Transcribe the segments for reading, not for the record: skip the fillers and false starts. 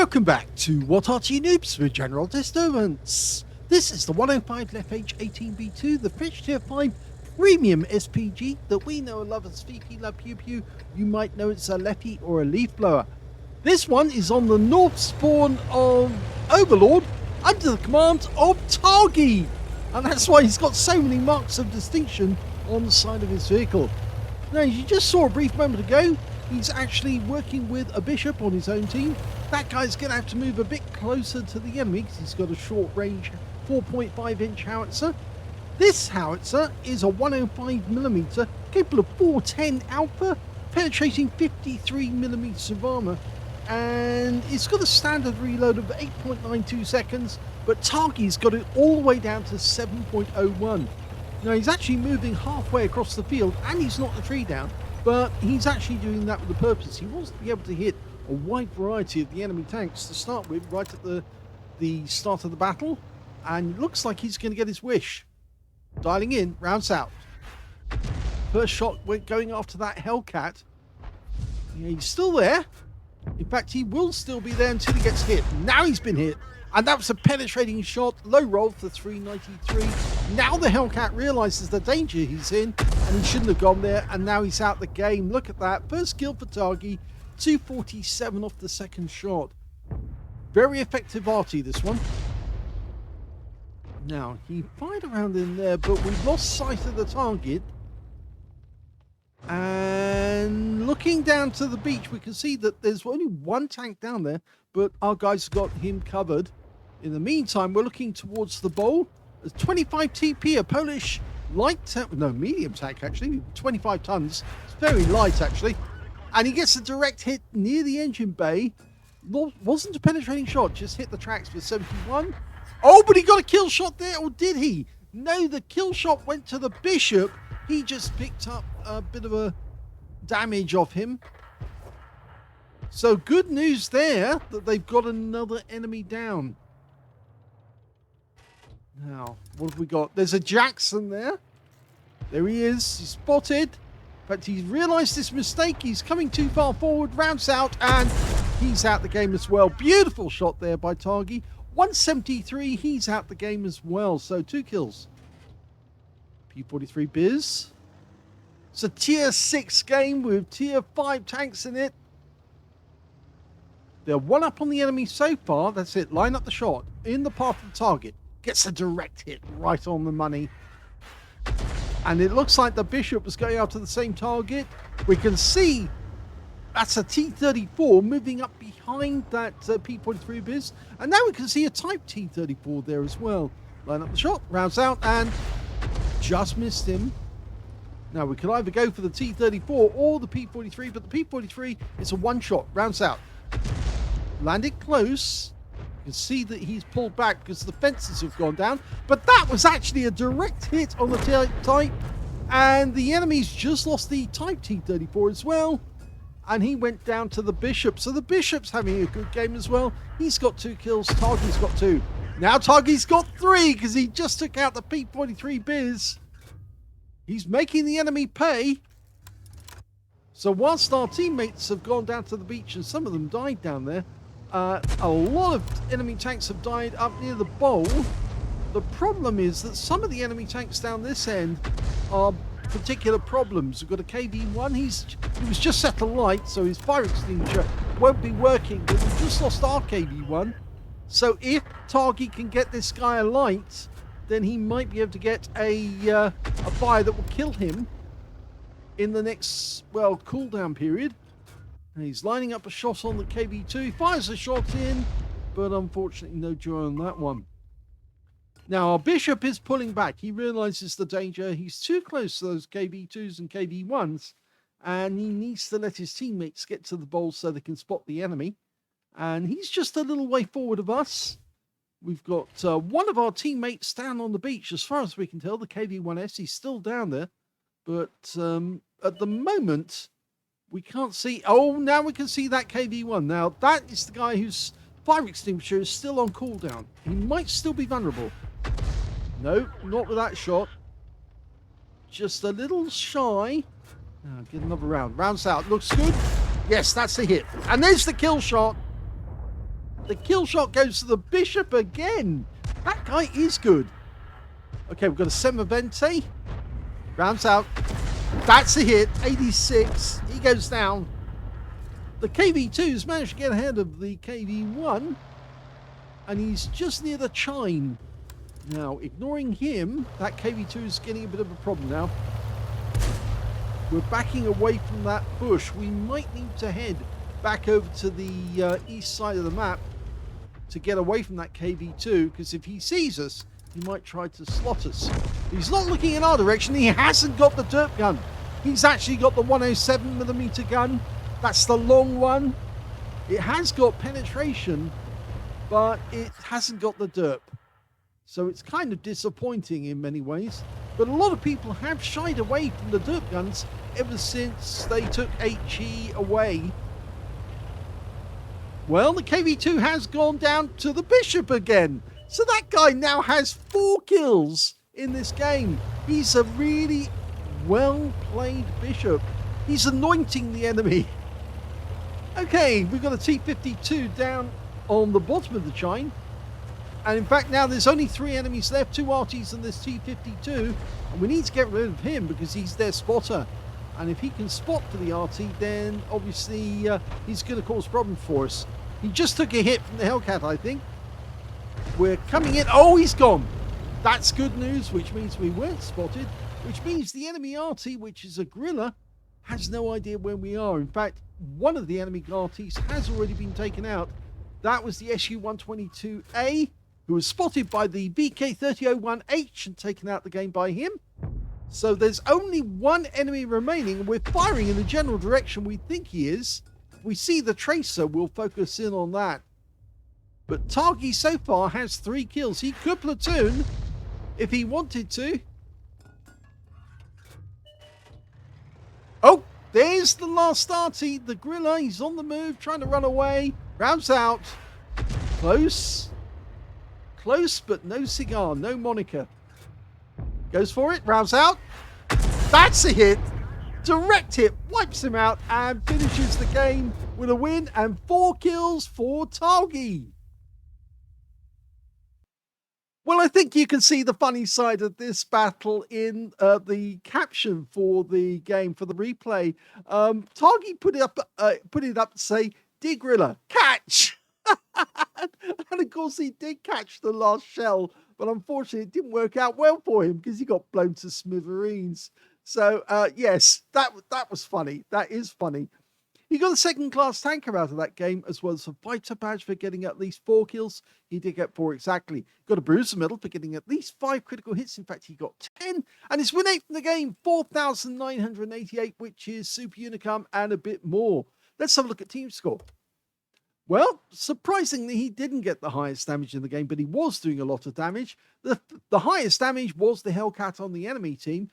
Welcome back to What Arty Noobs with General Disturbance. This is the 105 leFH18B2, the Fish Tier 5 Premium SPG that we know and love as VP Love Pew Pew. You might know it's a leFH or a leaf blower. This one is on the north spawn of Overlord under the command of Targy. And that's why he's got so many marks of distinction on the side of his vehicle. Now, as you just saw a brief moment ago, he's actually working with a bishop on his own team. That guy's going to have to move a bit closer to the enemy because he's got a short range 4.5 inch howitzer. This howitzer is a 105mm capable of 410 alpha, penetrating 53mm of armor, and it's got a standard reload of 8.92 seconds, but Targy's got it all the way down to 7.01. Now, he's actually moving halfway across the field and he's knocked the tree down, but he's actually doing that with a purpose. He wants to be able to hit a wide variety of the enemy tanks to start with right at the start of the battle, and it looks like he's going to get his wish. Dialing in, rounds out. First shot going after that Hellcat. Yeah, he's still there. In fact, he will still be there until he gets hit. Now he's been hit, and that was a penetrating shot, low roll for 393. Now the Hellcat realizes the danger he's in, and he shouldn't have gone there, and now he's out the game. Look at that. First kill for Targy, 247 off the second shot. Very effective Arty, this one. Now, he fired around in there, but we've lost sight of the target. And looking down to the beach, we can see that there's only one tank down there, but our guys got him covered. In the meantime, we're looking towards the bowl. A 25 TP, a Polish medium tank actually, 25 tons. It's very light actually. And he gets a direct hit near the engine bay. Wasn't a penetrating shot, just hit the tracks for 71. Oh, but he got a kill shot there, or did he? No, the kill shot went to the bishop. He just picked up a bit of a damage off him. So good news there that they've got another enemy down. Now, what have we got? There's a Jackson there. There he is. He's spotted. In fact, he's realised his mistake. He's coming too far forward. Rounds out, and he's out the game as well. Beautiful shot there by Targy. 173. He's out the game as well. So 2 kills. P43 Biz. It's a tier 6 game with tier 5 tanks in it. They're one up on the enemy so far. That's it. Line up the shot in the path of the target. Gets a direct hit right on the money. And it looks like the bishop was going after the same target. We can see that's a T-34 moving up behind that P43 Biz. And now we can see a Type T-34 there as well. Line up the shot, rounds out, and just missed him. Now we could either go for the T-34 or the P43, but the P43 is a one-shot, rounds out. Landed close. You can see that he's pulled back because the fences have gone down. But that was actually a direct hit on the Type. And the enemy's just lost the Type T-34 as well. And he went down to the bishop. So the bishop's having a good game as well. He's got 2 kills. Targy's got 2. Now Targy's got 3 because he just took out the P43 Biz. He's making the enemy pay. So whilst our teammates have gone down to the beach and some of them died down there, a lot of enemy tanks have died up near the bowl. The problem is that some of the enemy tanks down this end are particular problems. We've got a KV1. He was just set alight, so his fire extinguisher won't be working. But we've just lost our KV1. So if Targy can get this guy alight, then he might be able to get a fire that will kill him in the next, well, cooldown period. And he's lining up a shot on the KV2. He fires a shot in, but unfortunately no joy on that one. Now, our bishop is pulling back. He realizes the danger. He's too close to those KV2s and KV1s, and he needs to let his teammates get to the bowl so they can spot the enemy. And he's just a little way forward of us. We've got one of our teammates down on the beach. As far as we can tell, the KV1S, he's still down there. But at the moment, we can't see. Oh, now we can see that KV1. Now, that is the guy whose fire extinguisher is still on cooldown. He might still be vulnerable. No, not with that shot. Just a little shy. Get another round. Rounds out. Looks good. Yes, that's the hit. And there's the kill shot. The kill shot goes to the Bishop again. That guy is good. Okay, we've got a Semavente. Rounds out. That's a hit. 86. He goes down. The KV2's managed to get ahead of the KV1. And he's just near the chine. Now, ignoring him, that KV2 is getting a bit of a problem now. We're backing away from that bush. We might need to head back over to the east side of the map to get away from that KV2, because if he sees us, he might try to slot us. He's not looking in our direction. He hasn't got the derp gun. He's actually got the 107mm gun. That's the long one. It has got penetration, but it hasn't got the derp. So it's kind of disappointing in many ways. But a lot of people have shied away from the derp guns ever since they took HE away. Well, the KV2 has gone down to the Bishop again. So that guy now has 4 kills in this game. He's a really well-played Bishop. He's anointing the enemy. Okay, we've got a T-52 down on the bottom of the chine. And in fact, now there's only 3 enemies left, 2 Artys and this T-52. And we need to get rid of him because he's their spotter. And if he can spot for the Arty, then obviously he's going to cause problems for us. He just took a hit from the Hellcat, I think. We're coming in. Oh, he's gone. That's good news, which means we weren't spotted. Which means the enemy Arty, which is a gorilla, has no idea where we are. In fact, one of the enemy Artys has already been taken out. That was the SU-122A, who was spotted by the BK-3001H and taken out the game by him. So there's only 1 enemy remaining, and we're firing in the general direction we think he is. If we see the tracer, we'll focus in on that. But Targy so far has 3 kills. He could platoon if he wanted to. Oh, there's the last Arty. The gorilla, he's on the move, trying to run away. Rounds out. Close. Close, but no cigar, no moniker. Goes for it, rounds out. That's a hit. Direct hit, wipes him out, and finishes the game with a win and 4 kills for Targy. Well, I think you can see the funny side of this battle in the caption for the game, for the replay. Targy put it up to say, "Dear Gorilla, catch!" And of course he did catch the last shell, but unfortunately it didn't work out well for him because he got blown to smithereens. So yes, that was funny. That is funny. He got a second-class tanker out of that game, as well as a fighter badge for getting at least 4 kills. He did get 4 exactly. Got a bruiser medal for getting at least 5 critical hits. In fact, he got 10. And his win rate from the game, 4,988, which is super unicum and a bit more. Let's have a look at team score. Well, surprisingly, he didn't get the highest damage in the game, but he was doing a lot of damage. The highest damage was the Hellcat on the enemy team.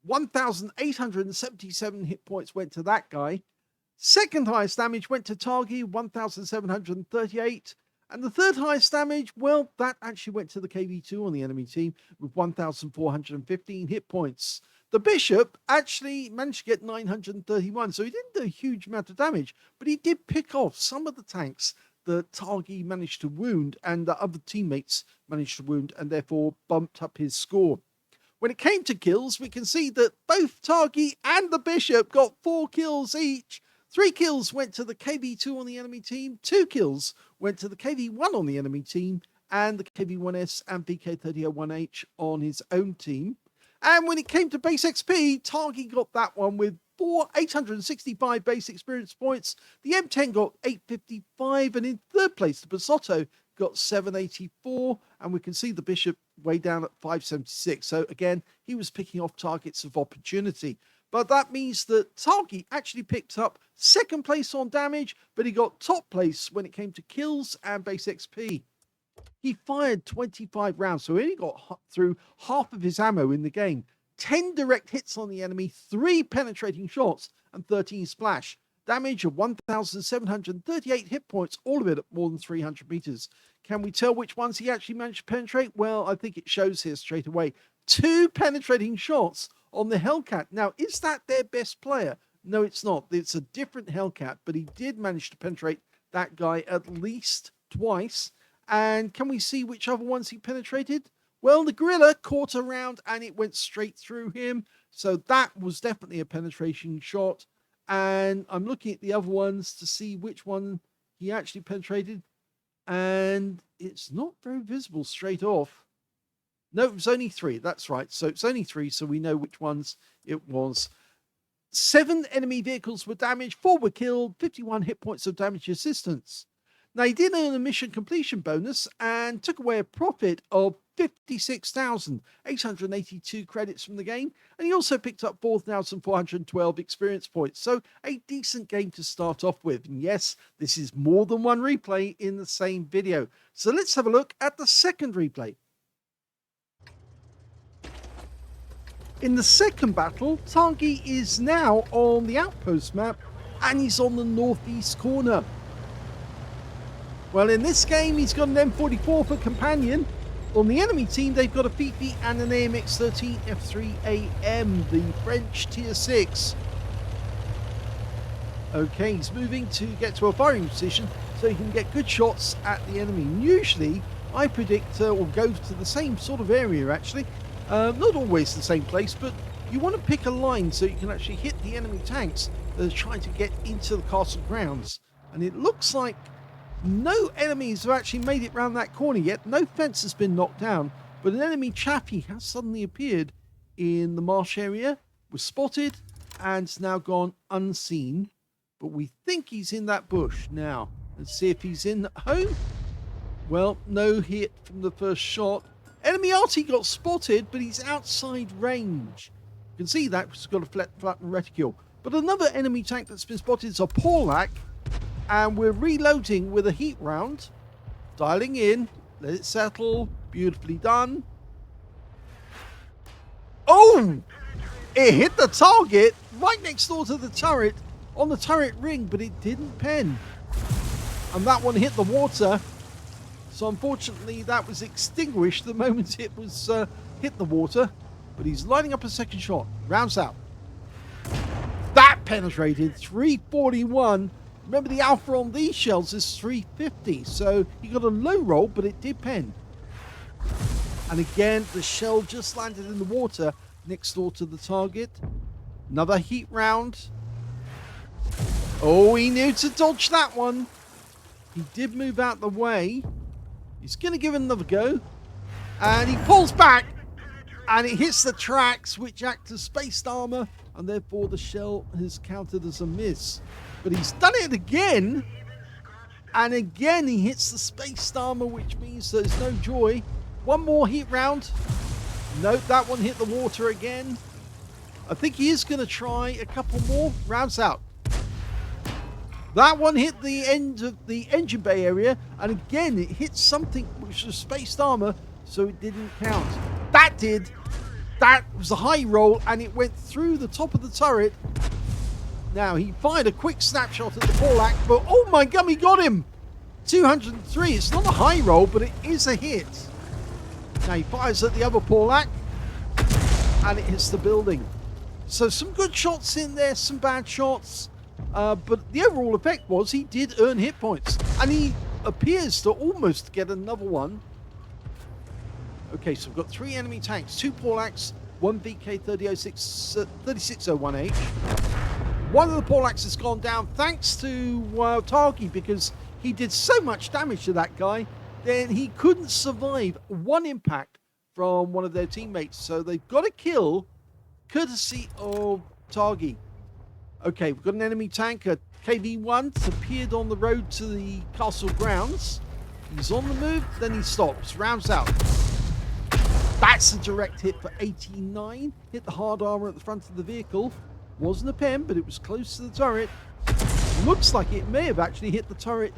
1,877 hit points went to that guy. Second highest damage went to Targy, 1,738. And the third highest damage, well, that actually went to the KV2 on the enemy team with 1,415 hit points. The Bishop actually managed to get 931, so he didn't do a huge amount of damage, but he did pick off some of the tanks that Targy managed to wound and the other teammates managed to wound, and therefore bumped up his score. When it came to kills, we can see that both Targy and the Bishop got 4 kills each. 3 kills went to the KV2 on the enemy team, 2 kills went to the KV1 on the enemy team, and the KV1S and BK-3001H on his own team. And when it came to base XP, Targy got that one with 865 base experience points. The M10 got 855, and in third place, the Basotto got 784, and we can see the Bishop way down at 576. So again, he was picking off targets of opportunity. But that means that Targy actually picked up second place on damage, but he got top place when it came to kills and base XP. He fired 25 rounds, so he only got through half of his ammo in the game. 10 direct hits on the enemy, 3 penetrating shots, and 13 splash. Damage of 1,738 hit points, all of it at more than 300 meters. Can we tell which ones he actually managed to penetrate? Well, I think it shows here straight away. 2 penetrating shots on the Hellcat. Now, is that their best player? No, it's not. It's a different Hellcat, but he did manage to penetrate that guy at least twice. And can we see which other ones he penetrated? Well, the gorilla caught a round and it went straight through him. So that was definitely a penetration shot. And I'm looking at the other ones to see which one he actually penetrated. And it's not very visible straight off. No, it was only 3. That's right. So it's only 3. So we know which ones it was. 7 enemy vehicles were damaged. 4 were killed. 51 hit points of damage assistance. Now, he did earn a mission completion bonus and took away a profit of 56,882 credits from the game. And he also picked up 4,412 experience points. So a decent game to start off with. And yes, this is more than one replay in the same video. So let's have a look at the second replay. In the second battle, Targy is now on the Outpost map and he's on the northeast corner. Well, in this game, he's got an M44 for companion. On the enemy team, they've got a Fifi and an AMX-13 F3AM, the French Tier 6. Okay, he's moving to get to a firing position so he can get good shots at the enemy. And usually, I predict will go to the same sort of area, actually. Not always the same place, but you want to pick a line so you can actually hit the enemy tanks that are trying to get into the castle grounds. And it looks like no enemies have actually made it round that corner yet. No fence has been knocked down, but an enemy chappie has suddenly appeared in the marsh area, was spotted, and has now gone unseen. But we think he's in that bush now. Let's see if he's in home. Well, no hit from the first shot. Enemy Arty got spotted, but he's outside range. You can see that he's got a flattened reticule. But another enemy tank that's been spotted is a Porlac. And we're reloading with a heat round. Dialing in. Let it settle. Beautifully done. Oh! It hit the target right next door to the turret on the turret ring, but it didn't pen. And that one hit the water. So unfortunately, that was extinguished the moment it was hit the water. But he's lining up a second shot. Rounds out. That penetrated. 341. Remember, the alpha on these shells is 350, so he got a low roll, but it did pen. And again, the shell just landed in the water next door to the target. Another heat round. Oh, he knew to dodge that one. He did move out the way. He's going to give it another go. And he pulls back, and it hits the tracks, which act as spaced armor, and therefore the shell is counted as a miss. But he's done it again, and again he hits the spaced armor, which means there's no joy. One more heat round. Nope, that one hit the water again. I think he is going to try a couple more. Rounds out. That one hit the end of the engine bay area, and again it hit something which was spaced armor, so it didn't count. That did. That was a high roll, and it went through the top of the turret. Now, he fired a quick snapshot at the Porlac, but oh my gum, he got him! 203. It's not a high roll, but it is a hit. Now, he fires at the other Porlac, and it hits the building. So, some good shots in there, some bad shots. But the overall effect was he did earn hit points. And he appears to almost get another one. Okay, so we've got 3 enemy tanks, 2 Porlacs, 1 VK3601H. One of the Porlacs has gone down thanks to Targy, because he did so much damage to that guy, then he couldn't survive one impact from one of their teammates. So they've got a kill courtesy of Targy. Okay, we've got an enemy tank, a KV-1, that's appeared on the road to the castle grounds. He's on the move, then he stops, rounds out. That's a direct hit for 89. Hit the hard armor at the front of the vehicle. Wasn't a pen, but it was close to the turret. Looks like it may have actually hit the turret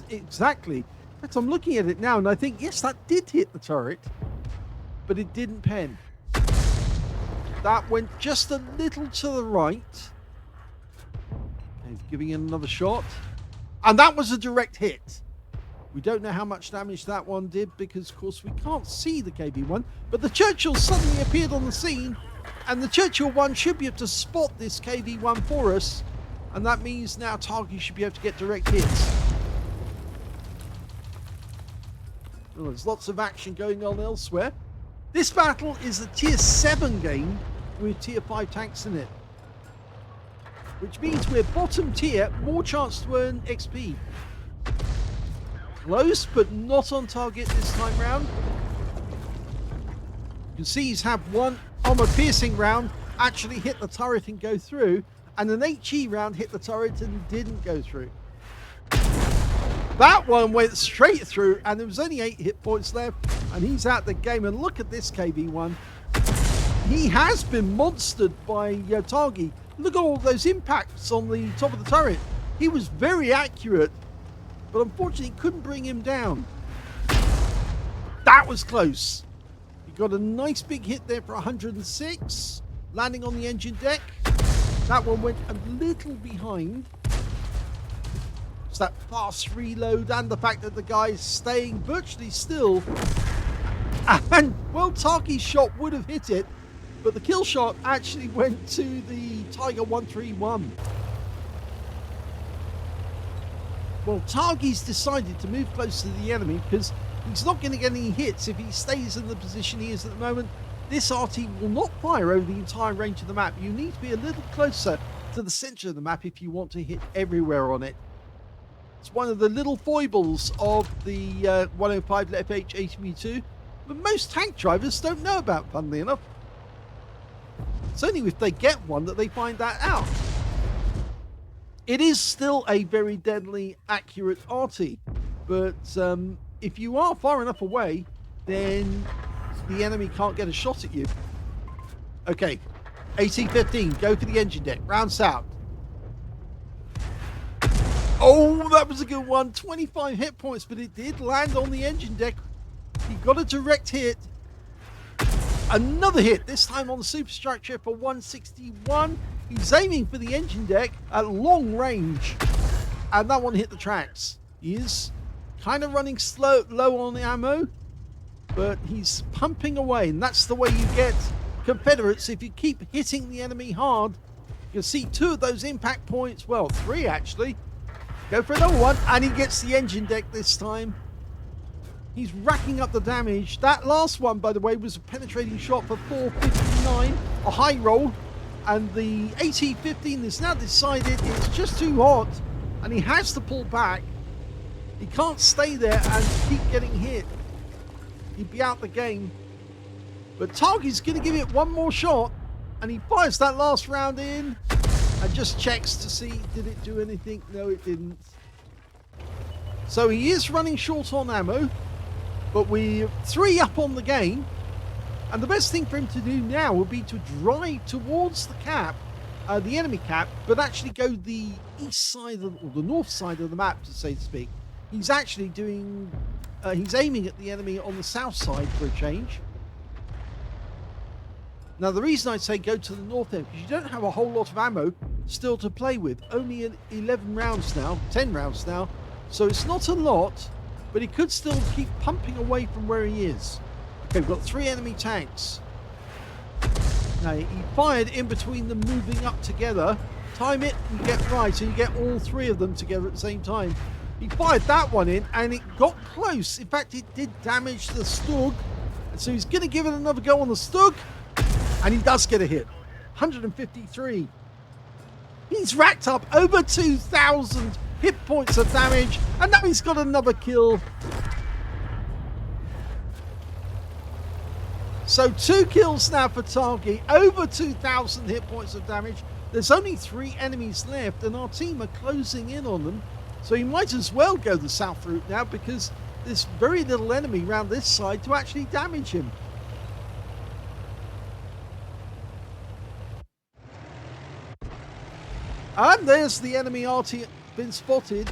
exactly. In fact, I'm looking at it now, and I think, yes, that did hit the turret, but it didn't pen. That went just a little to the right. Okay, giving it another shot. And that was a direct hit. We don't know how much damage that one did because, of course, we can't see the KB1. But the Churchill suddenly appeared on the scene, and the Churchill 1 should be able to spot this KV-1 for us. And that means now Targy should be able to get direct hits. Well, there's lots of action going on elsewhere. This battle is a tier 7 game with tier 5 tanks in it, which means we're bottom tier, more chance to earn XP. Close, but not on target this time round. You can see he's had one armor-piercing round actually hit the turret and go through, and an HE round hit the turret and didn't go through. That one went straight through, and there was only 8 hit points left, and he's out the game. And look at this KV1. He has been monstered by Targy. Look at all those impacts on the top of the turret. He was very accurate, but unfortunately couldn't bring him down. That was close. He got a nice big hit there for 106, landing on the engine deck. That one went a little behind. It's that fast reload and the fact that the guy is staying virtually still. And, well, Tarky's shot would have hit it, but the kill shot actually went to the Tiger 131. Well, Targy's decided to move close to the enemy because he's not going to get any hits if he stays in the position he is at the moment. This Arty will not fire over the entire range of the map. You need to be a little closer to the center of the map if you want to hit everywhere on it. It's one of the little foibles of the 105 leFH18B2, but most tank drivers don't know about, funnily enough. It's only if they get one that they find that out. It is still a very deadly, accurate Arty, but if you are far enough away, then the enemy can't get a shot at you. Okay, AT-15, go for the engine deck, rounds out. Oh, that was a good one. 25 hit points, but it did land on the engine deck. He got a direct hit. Another hit, this time on the superstructure for 161. He's aiming for the engine deck at long range, and that one hit the tracks. He is kind of running low on the ammo, but he's pumping away, and that's the way you get Confederates. If you keep hitting the enemy hard, you can see 2 of those impact points, well, 3 actually. Go for another one, and he gets the engine deck this time. He's racking up the damage. That last one, by the way, was a penetrating shot for 459, a high roll. And the AT-15 has now decided it's just too hot, and he has to pull back. He can't stay there and keep getting hit. He'd be out the game. But Targy's going to give it one more shot, and he fires that last round in and just checks to see, did it do anything? No, it didn't. So he is running short on ammo, but we're 3 up on the game. And the best thing for him to do now would be to drive towards the cap, the enemy cap, but actually go the east side or the north side of the map, to so to speak. He's actually doing, he's aiming at the enemy on the south side for a change. Now, the reason I say go to the north end, because you don't have a whole lot of ammo still to play with. Only 11 rounds now, 10 rounds now. So it's not a lot, but he could still keep pumping away from where he is. Okay, we've got 3 enemy tanks. Now, he fired in between them moving up together. Time it and get right, so you get all 3 of them together at the same time. He fired that one in, and it got close. In fact, it did damage the Stug. And so he's going to give it another go on the Stug. And he does get a hit. 153. He's racked up over 2,000 hit points of damage. And now he's got another kill. So 2 kills now for Targy. Over 2,000 hit points of damage. There's only 3 enemies left, and our team are closing in on them. So he might as well go the south route now, because there's very little enemy around this side to actually damage him. And there's the enemy Arty been spotted.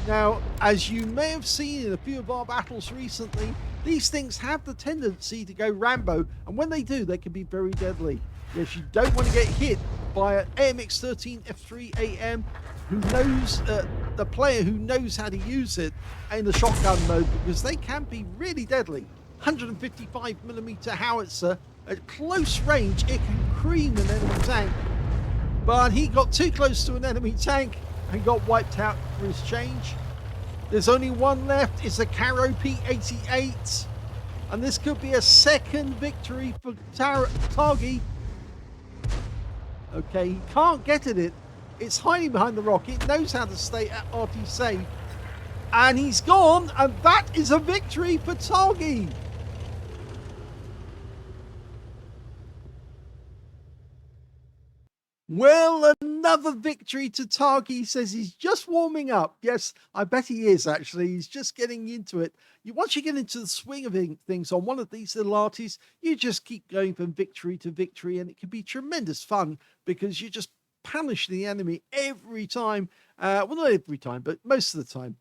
Now, as you may have seen in a few of our battles recently, these things have the tendency to go Rambo, and when they do, they can be very deadly. Yes, you don't want to get hit by an AMX-13 F3AM who knows, the player who knows how to use it in the shotgun mode, because they can be really deadly. 155mm howitzer at close range, it can cream an enemy tank. But he got too close to an enemy tank and got wiped out for his change. There's only one left. It's a Caro P88. And this could be a second victory for Targy. Okay, he can't get at it. It's hiding behind the rock. It knows how to stay at Arty safe. And he's gone. And that is a victory for Targy. Well, another victory to Targy. Says he's just warming up. Yes, I bet he is, actually. He's just getting into it. Once you get into the swing of things on one of these little arties, you just keep going from victory to victory, and it can be tremendous fun because you just punish the enemy every time. Well, not every time, but most of the time.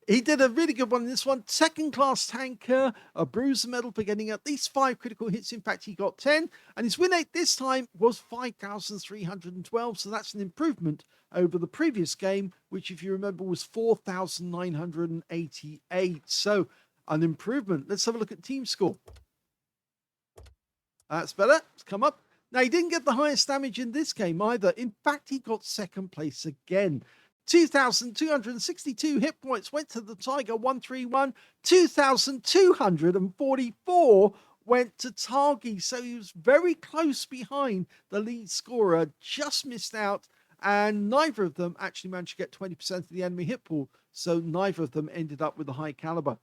He did a really good one in this one. Second class tanker, a bruiser medal for getting at least 5 critical hits. In fact, he got 10. And his win rate this time was 5,312. So that's an improvement over the previous game, which, if you remember, was 4,988. So an improvement. Let's have a look at team score. That's better. It's come up. Now, he didn't get the highest damage in this game either. In fact, he got second place again. 2,262 hit points went to the Tiger 131. 2,244 went to Targy. So he was very close behind the lead scorer, just missed out. And neither of them actually managed to get 20% of the enemy hit pool. So neither of them ended up with a high caliber.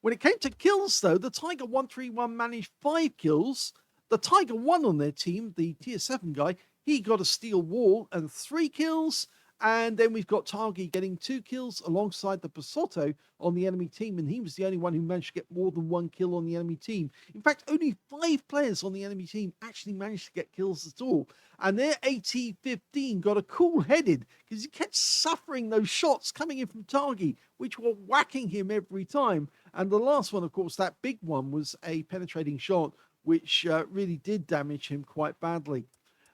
When it came to kills, though, the Tiger 131 managed 5 kills. The Tiger 1 on their team, the tier 7 guy, he got a steel wall and 3 kills. And then we've got Targy getting 2 kills alongside the Pasotto on the enemy team. And he was the only one who managed to get more than 1 kill on the enemy team. In fact, only 5 players on the enemy team actually managed to get kills at all. And their AT-15 got a cool-headed because he kept suffering those shots coming in from Targy, which were whacking him every time. And the last one, of course, that big one, was a penetrating shot, which really did damage him quite badly.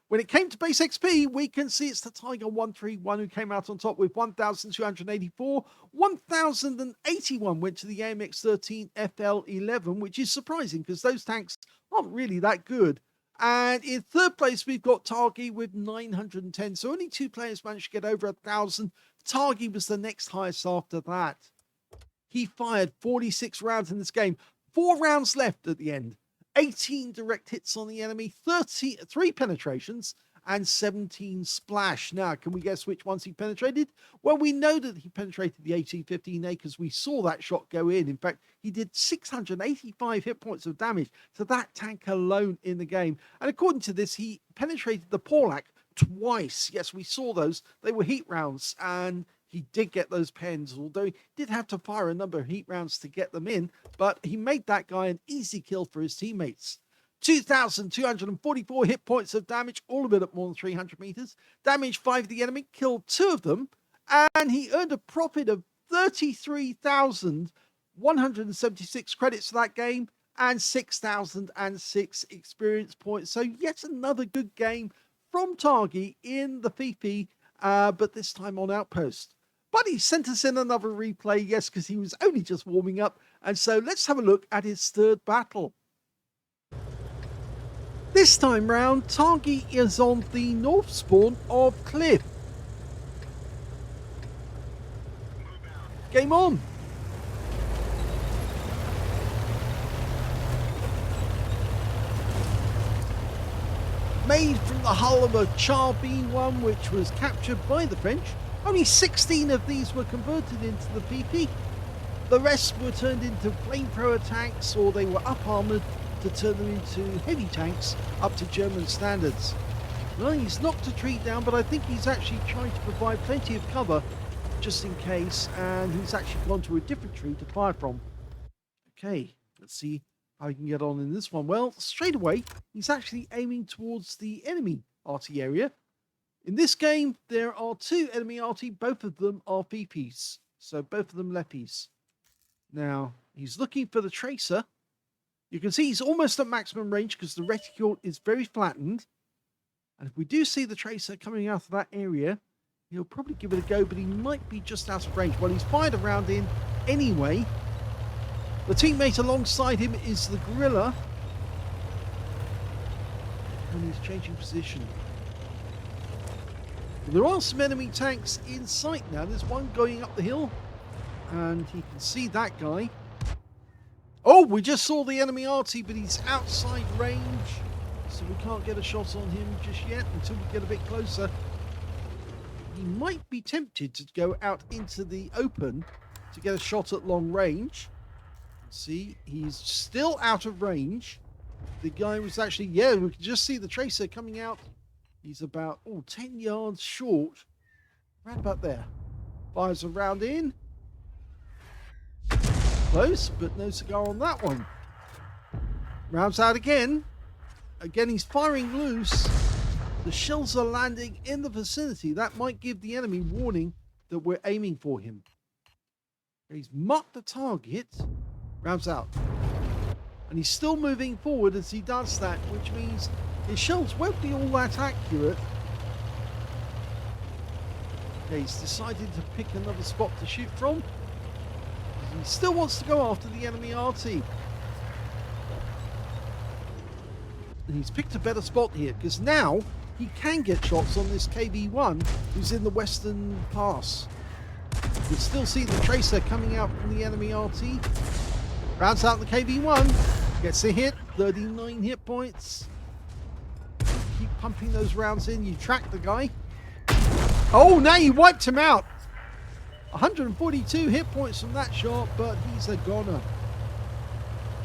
When it came to base XP, we can see it's the Tiger 131 who came out on top with 1,284. 1,081 went to the AMX-13 FL11, which is surprising because those tanks aren't really that good. And in third place, we've got Targy with 910. So only 2 players managed to get over 1,000. Targy was the next highest after that. He fired 46 rounds in this game. 4 rounds left at the end. 18 direct hits on the enemy, 3 penetrations, and 17 splash. Now, can we guess which ones he penetrated? Well, we know that he penetrated the AT-15A because we saw that shot go in. In fact, he did 685 hit points of damage to that tank alone in the game. And according to this, he penetrated the Porlac twice. Yes, we saw those. They were heat rounds, and he did get those pens, although he did have to fire a number of heat rounds to get them in, but he made that guy an easy kill for his teammates. 2,244 hit points of damage, all of it at more than 300 meters. Damaged 5 of the enemy, killed 2 of them, and he earned a profit of 33,176 credits for that game and 6,006 experience points. So yet another good game from Targy in the FIFI, but this time on Outpost. But he sent us in another replay, yes, because he was only just warming up. And so let's have a look at his third battle. This time round, Targy is on the north spawn of Cliff. Game on! Made from the hull of a Char B1, which was captured by the French. Only 16 of these were converted into the PP. The rest were turned into flamethrower tanks, or they were up-armoured to turn them into heavy tanks up to German standards. Well, he's knocked a tree down, but I think he's actually trying to provide plenty of cover just in case, and he's actually gone to a different tree to fire from. Okay, let's see how he can get on in this one. Well, straight away, he's actually aiming towards the enemy Arty area. In this game, there are 2 enemy Arty, both of them are VPs, so both of them lePHs. Now, he's looking for the tracer. You can see he's almost at maximum range because the reticule is very flattened. And if we do see the tracer coming out of that area, he'll probably give it a go, but he might be just out of range. Well, he's fired a round in anyway. The teammate alongside him is the gorilla. And he's changing position. There are some enemy tanks in sight now. There's one going up the hill. And he can see that guy. Oh, we just saw the enemy Arty, but he's outside range. So we can't get a shot on him just yet until we get a bit closer. He might be tempted to go out into the open to get a shot at long range. See, he's still out of range. The guy was actually, yeah, we can just see the tracer coming out. He's about, 10 yards short. Right about there. Fires a round in. Close, but no cigar on that one. Rounds out again. Again, he's firing loose. The shells are landing in the vicinity. That might give the enemy warning that we're aiming for him. He's marked the target. Rounds out. And he's still moving forward as he does that, which means his shells won't be all that accurate. Okay, he's decided to pick another spot to shoot from. He still wants to go after the enemy Arty. And he's picked a better spot here, because now he can get shots on this KV-1 who's in the western pass. You can still see the tracer coming out from the enemy Arty. Rounds out the KV-1. Gets a hit. 39 hit points. Keep pumping those rounds in. You track the guy. Oh, now you wiped him out. 142 hit points from that shot, but he's a goner.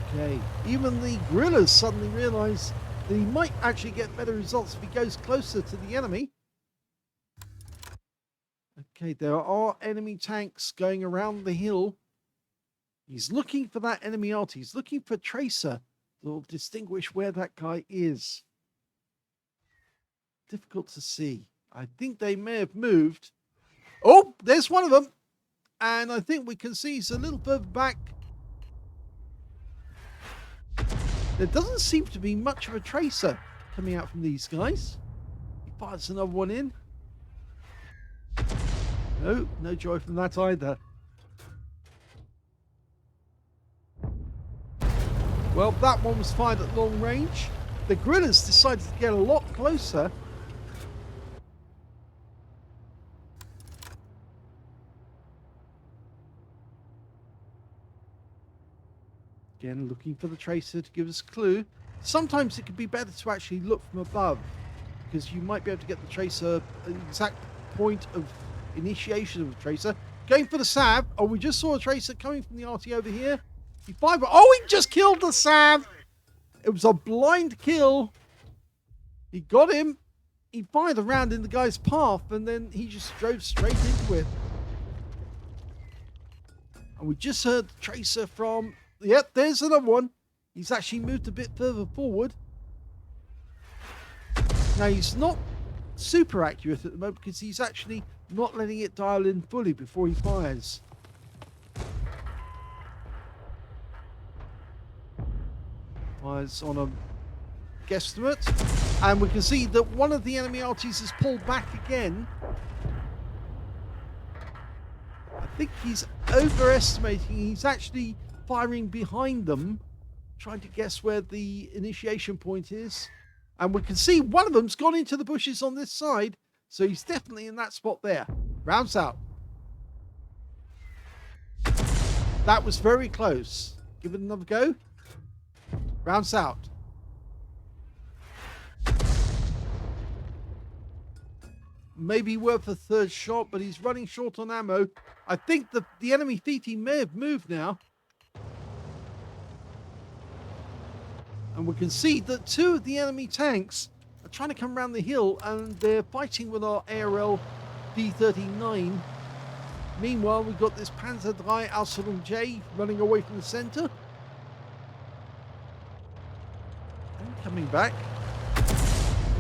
Okay. Even the guerrillas suddenly realize that he might actually get better results if he goes closer to the enemy. Okay, there are enemy tanks going around the hill. He's looking for that enemy Arty. He's looking for tracer to distinguish where that guy is. Difficult to see. I think they may have moved. Oh, there's one of them. And I think we can see he's a little further back. There doesn't seem to be much of a tracer coming out from these guys. He fires another one in. No, no joy from that either. Well, that one was fired at long range. The guerrillas decided to get a lot closer. Again, looking for the tracer to give us a clue. Sometimes it can be better to actually look from above, because you might be able to get the tracer at the exact point of initiation of the tracer. Going for the Sav. Oh, we just saw a tracer coming from the Arty over here. He fired. Oh, he just killed the Sav. It was a blind kill. He got him. He fired around in the guy's path, and then he just drove straight into it. And we just heard the tracer from... Yep, there's another one. He's actually moved a bit further forward. Now, he's not super accurate at the moment because he's actually not letting it dial in fully before he fires. Fires on a guesstimate. And we can see that one of the enemy Artys has pulled back again. I think he's overestimating. He's actually firing behind them, trying to guess where the initiation point is. And we can see one of them's gone into the bushes on this side, so he's definitely in that spot there. Rounds out. That was very close. Give it another go. Rounds out. Maybe worth a third shot, but he's running short on ammo. I think the enemy Theti may have moved now. And we can see that two of the enemy tanks are trying to come around the hill, and they're fighting with our ARL D39. Meanwhile, we've got this Panzer III Ausführung J running away from the center. And coming back.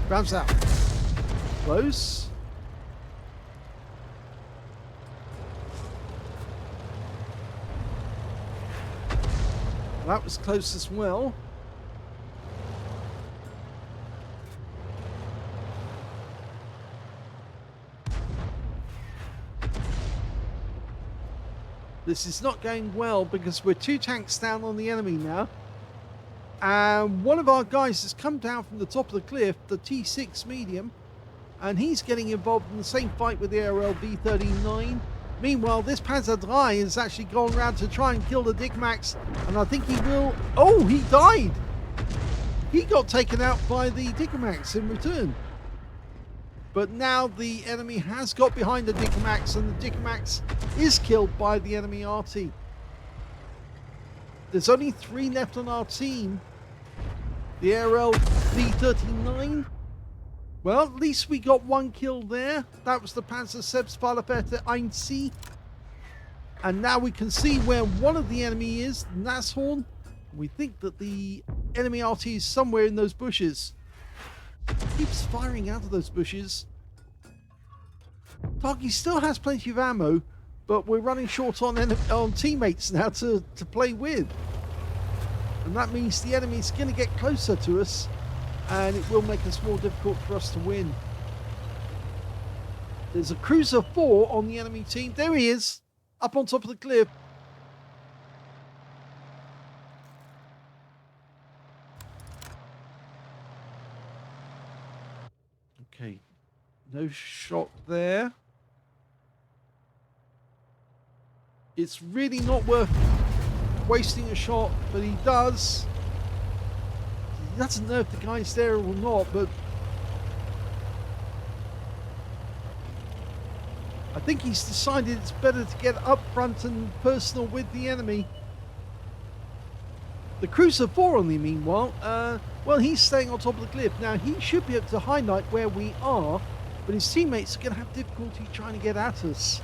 Rounds out. Close. That was close as well. This is not going well because we're 2 tanks down on the enemy now. And one of our guys has come down from the top of the cliff, the T6 medium, and he's getting involved in the same fight with the ARL B39. Meanwhile, this Panzer III has actually gone around to try and kill the Digmax, and I think he will. Oh, he died. He got taken out by the Digmax in return. But now the enemy has got behind the Digmax, and the Digmax is killed by the enemy Arty. There's only 3 left on our team. The RLV39. Well, at least we got 1 kill there. That was the Panzer Selbstfahrerfährte 1C. And now we can see where one of the enemy is, Nashorn. We think that the enemy RT is somewhere in those bushes. Keeps firing out of those bushes. Targy still has plenty of ammo, but we're running short on teammates now to play with. And that means the enemy's going to get closer to us, and it will make us more difficult for us to win. There's a Cruiser 4 on the enemy team. There he is, up on top of the cliff. Okay, no shot there. It's really not worth wasting a shot, but he does. He doesn't know if the guy's there or not, but I think he's decided it's better to get up front and personal with the enemy. The Cruiser 4 on the meanwhile, well, he's staying on top of the cliff. Now, he should be able to highlight where we are, but his teammates are going to have difficulty trying to get at us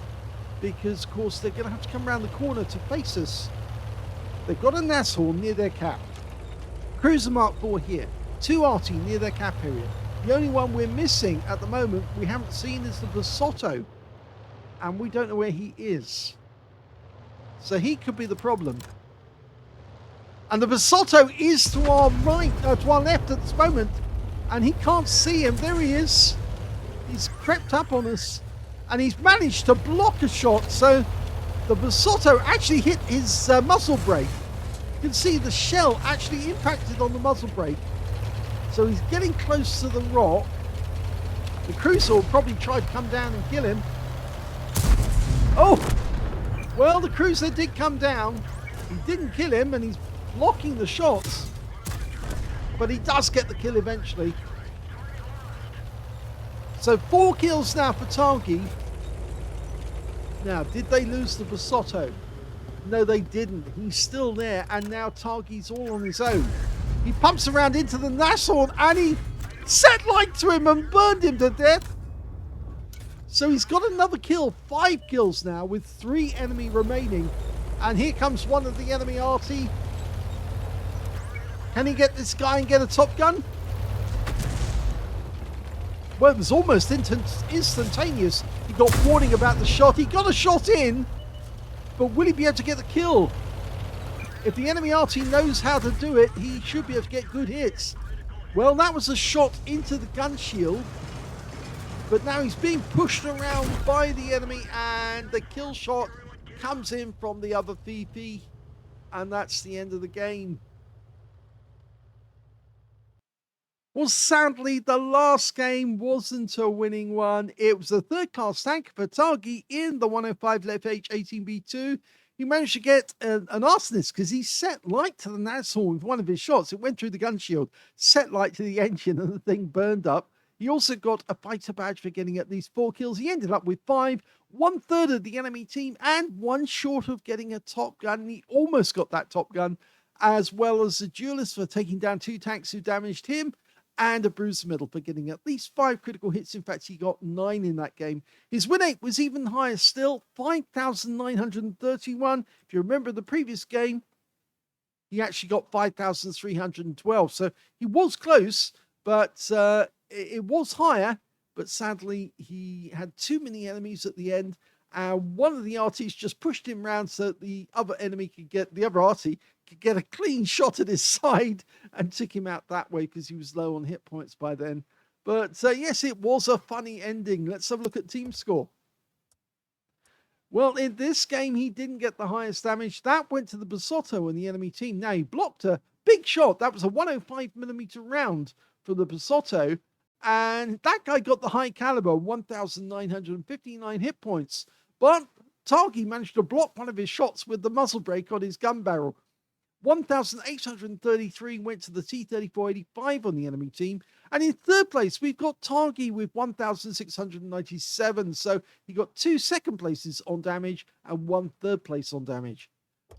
because, of course, they're going to have to come around the corner to face us. They've got a Nashorn near their cap. Cruiser Mark 4 here. 2 Arty near their cap area. The only one we're missing at the moment we haven't seen is the Basotto, and we don't know where he is. So he could be the problem. And the Basotto is to our right, to our left at this moment, and he can't see him. There he is. He's crept up on us, and he's managed to block a shot. So the Basotto actually hit his muzzle brake. You can see the shell actually impacted on the muzzle brake. So he's getting close to the rock. The Cruiser will probably try to come down and kill him. Oh! Well, the Cruiser did come down. He didn't kill him, and he's blocking the shots. But he does get the kill eventually. So 4 kills now for Targy. Now, did they lose the Basotto? No, they didn't. He's still there, and now Targy's all on his own. He pumps around into the Nashorn, and he set light to him and burned him to death. So he's got another kill. 5 kills now with 3 enemy remaining. And here comes one of the enemy Arty. Can he get this guy and get a top gun? Well, it was almost instantaneous. He got warning about the shot. He got a shot in, but will he be able to get the kill? If the enemy Arty knows how to do it, he should be able to get good hits. Well, that was a shot into the gun shield, but now he's being pushed around by the enemy, and the kill shot comes in from the other VP, and that's the end of the game. Well, sadly, the last game wasn't a winning one. It was a third-class tank for Targy in the 105 leFH18B2. He managed to get an arsonist because he set light to the Nashorn with one of his shots. It went through the gun shield, set light to the engine, and the thing burned up. He also got a fighter badge for getting at least 4 kills. He ended up with 5, 1/3 of the enemy team, and 1 short of getting a top gun. And he almost got that top gun, as well as a duelist for taking down 2 tanks who damaged him, and a bruiser medal for getting at least 5 critical hits. In fact, he got 9 in that game. His win rate was even higher still, 5,931. If you remember the previous game, he actually got 5,312. So he was close, but it was higher. But sadly, he had too many enemies at the end. One of the Arties just pushed him round so that the other enemy could get, the other Arty could get a clean shot at his side and took him out that way because he was low on hit points by then. But yes, it was a funny ending. Let's have a look at team score. Well, in this game, he didn't get the highest damage. That went to the Basotto and the enemy team. Now, he blocked a big shot. That was a 105mm round from the Basotto. And that guy got the high caliber, 1,959 hit points. But Targy managed to block one of his shots with the muzzle brake on his gun barrel. 1,833 went to the T-3485 on the enemy team. And in third place, we've got Targy with 1,697. So he got 2 second places on damage and 1 third place on damage.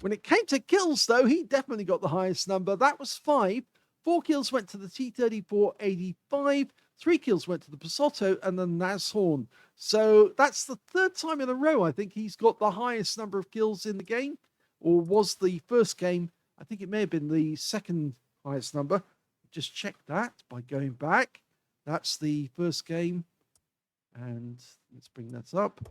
When it came to kills, though, he definitely got the highest number. That was 5. 4 kills went to the T-3485. 3 kills went to the Pasotto and the Nashorn. So that's the 3rd time in a row, I think, he's got the highest number of kills in the game. Or was the first game. I think it may have been the 2nd highest number. Just check that by going back. That's the first game. And let's bring that up.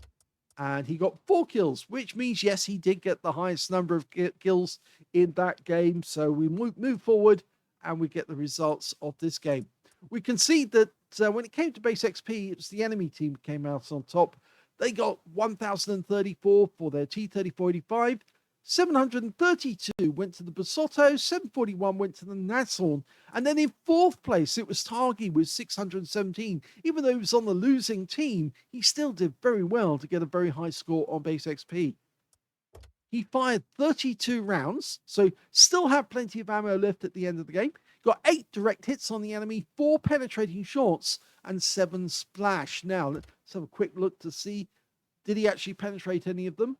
And he got 4 kills, which means, yes, he did get the highest number of kills in that game. So we move forward and we get the results of this game. We can see that when it came to base XP, it was the enemy team who came out on top. They got 1,034 for their T-3485. 732 went to the Pasotto, 741 went to the Nashorn, and then in 4th place it was Targy with 617. Even though he was on the losing team, he still did very well to get a very high score on base XP. He fired 32 rounds, so still had plenty of ammo left at the end of the game. Got 8 direct hits on the enemy, 4 penetrating shots, and 7 splash. Now, let's have a quick look to see, did he actually penetrate any of them?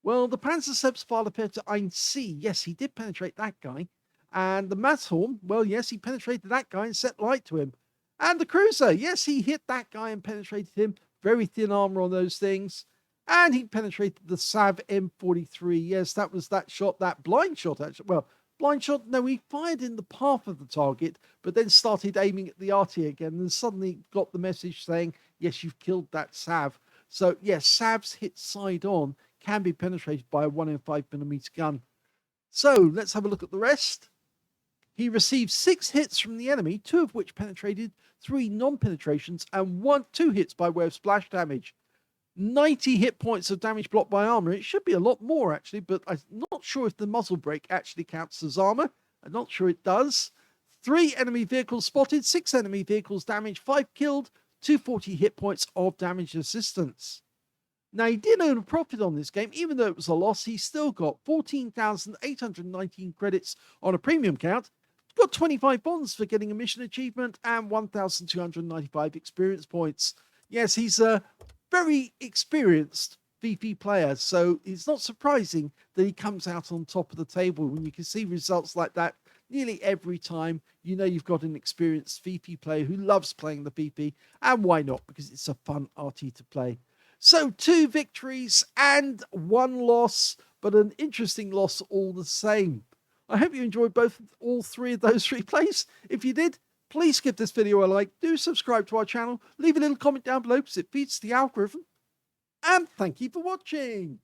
Well, the Panzerselbstfahrerpeter 1C, yes, he did penetrate that guy. And the Nashorn, well, yes, he penetrated that guy and set light to him. And the Cruiser, yes, he hit that guy and penetrated him. Very thin armor on those things. And he penetrated the Sav M43. Yes, that was that shot, that blind shot, actually. Well, blind shot, no, he fired in the path of the target, but then started aiming at the Arty again and suddenly got the message saying, yes, you've killed that Sav. So, yes, Savs hit side on can be penetrated by a 105mm gun. So let's have a look at the rest. He received 6 hits from the enemy, 2 of which penetrated, 3 non-penetrations, and 2 hits by way of splash damage. 90 hit points of damage blocked by armor. It should be a lot more, actually, but I'm not sure if the muzzle brake actually counts as armor. I'm not sure it does. 3 enemy vehicles spotted, 6 enemy vehicles damaged, 5 killed, 240 hit points of damage assistance. Now, he did earn a profit on this game. Even though it was a loss, he still got 14,819 credits on a premium count, got 25 bonds for getting a mission achievement, and 1,295 experience points. Yes, he's a very experienced VP player, so it's not surprising that he comes out on top of the table. When you can see results like that nearly every time, you know you've got an experienced VP player who loves playing the VP, and why not? Because it's a fun RT to play. So 2 victories and 1 loss, but an interesting loss all the same. I hope you enjoyed all 3 of those replays. If you did, please give this video a like, do subscribe to our channel, leave a little comment down below because it feeds the algorithm, and thank you for watching.